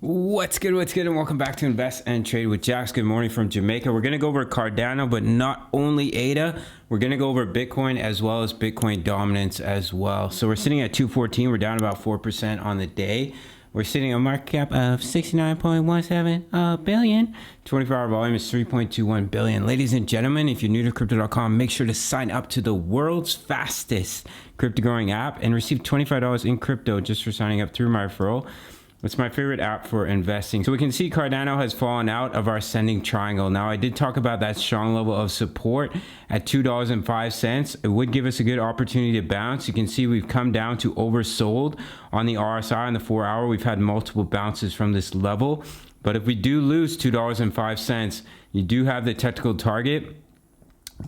What's good, and welcome back to Invest and Trade with Jax. Good morning from Jamaica. We're going to go over Cardano, but not only ADA. We're going to go over Bitcoin as well as Bitcoin dominance as well. So we're sitting at 214. We're down about 4% on the day. We're sitting on a market cap of 69.17 billion. 24-hour volume is 3.21 billion. Ladies and gentlemen, if you're new to crypto.com, make sure to sign up to the world's fastest crypto growing app and receive $25 in crypto just for signing up through my referral. It's my favorite app for investing. So we can see Cardano has fallen out of our ascending triangle. Now, I did talk about that strong level of support at $2.05. It would give us a good opportunity to bounce. You can see we've come down to oversold on the RSI on the 4-hour. We've had multiple bounces from this level. But if we do lose $2.05, you do have the technical target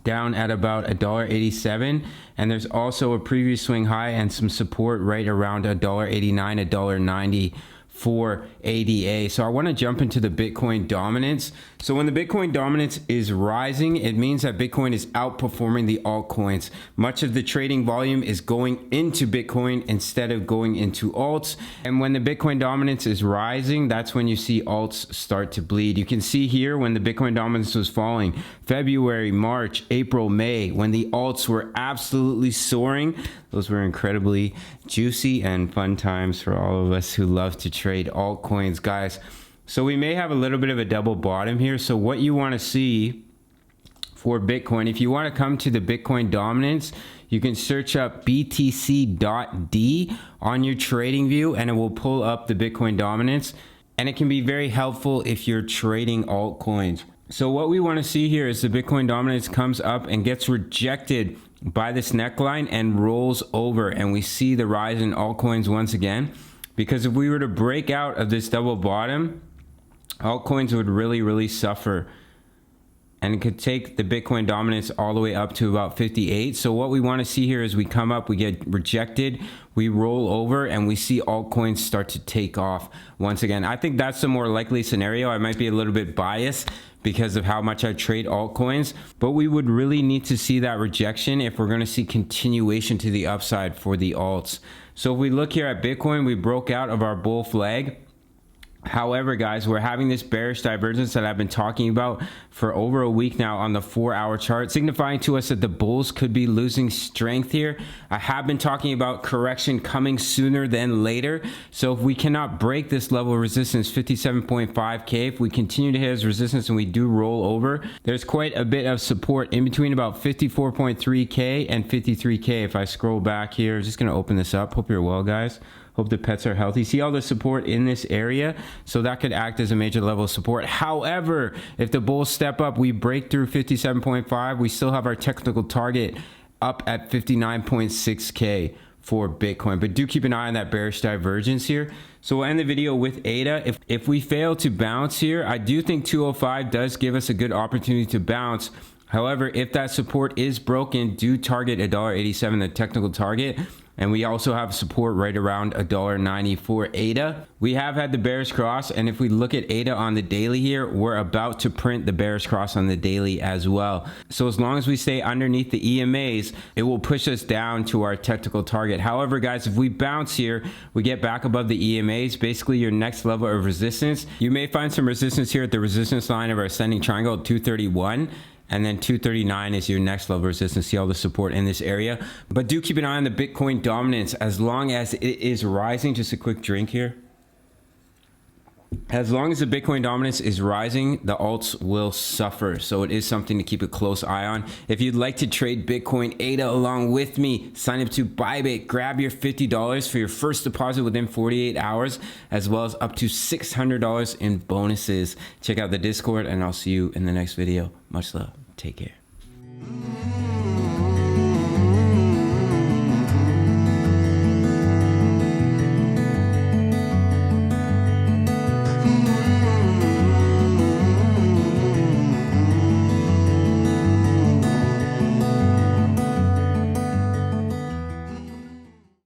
down at about $1.87, and there's also a previous swing high and some support right around $1.89, $1.90 for ADA. So I want to jump into the Bitcoin dominance. So when the Bitcoin dominance is rising, it means that Bitcoin is outperforming the altcoins. Much of the trading volume is going into Bitcoin instead of going into alts. And when the Bitcoin dominance is rising, that's when you see alts start to bleed. You can see here when the Bitcoin dominance was falling, February, March, April, May, when the alts were absolutely soaring. Those were incredibly juicy and fun times for all of us who love to trade altcoins, guys. So we may have a little bit of a double bottom here. So what you want to see for Bitcoin, if you want to come to the Bitcoin dominance, you can search up Btc.D on your trading view and it will pull up the Bitcoin dominance. And it can be very helpful if you're trading altcoins. So what we want to see here is the Bitcoin dominance comes up and gets rejected by this neckline and rolls over, and we see the rise in altcoins once again. Because if we were to break out of this double bottom, altcoins would really suffer, and it could take the Bitcoin dominance all the way up to about 58. So what we want to see here is we come up, we get rejected, we roll over, and we see altcoins start to take off once again. I think that's the more likely scenario. I might be a little bit biased because of how much I trade altcoins, but we would really need to see that rejection if we're going to see continuation to the upside for the alts. So if we look here at Bitcoin, we broke out of our bull flag. However, guys, we're having this bearish divergence that I've been talking about for over a week now on the 4-hour chart, signifying to us that the bulls could be losing strength here. I have been talking about correction coming sooner than later. So if we cannot break this level of resistance, 57.5K, if we continue to hit as resistance and we do roll over, there's quite a bit of support in between about 54.3K and 53K. If I scroll back here, I'm just going to open this up. Hope you're well, guys. Hope the pets are healthy. See all the support in this area? So that could act as a major level of support. However, if the bulls step up, we break through 57.5, we still have our technical target up at 59.6K for Bitcoin. But do keep an eye on that bearish divergence here. So we'll end the video with ADA. If we fail to bounce here, I do think 205 does give us a good opportunity to bounce. However, if that support is broken, do target $1.87, the technical target. And we also have support right around $1.90 for ADA. We have had the bearish cross, and if we look at ADA on the daily here, we're about to print the bearish cross on the daily as well. So as long as we stay underneath the EMAs, it will push us down to our technical target. However, guys, if we bounce here, we get back above the EMAs, basically your next level of resistance. You may find some resistance here at the resistance line of our ascending triangle at 231. And then 239 is your next level of resistance. See all the support in this area. But do keep an eye on the Bitcoin dominance as long as it is rising. Just a quick drink here. As long as the Bitcoin dominance is rising, the alts will suffer. So it is something to keep a close eye on. If you'd like to trade Bitcoin ADA along with me, sign up to Bybit. Grab your $50 for your first deposit within 48 hours, as well as up to $600 in bonuses. Check out the Discord, and I'll see you in the next video. Much love. Take care.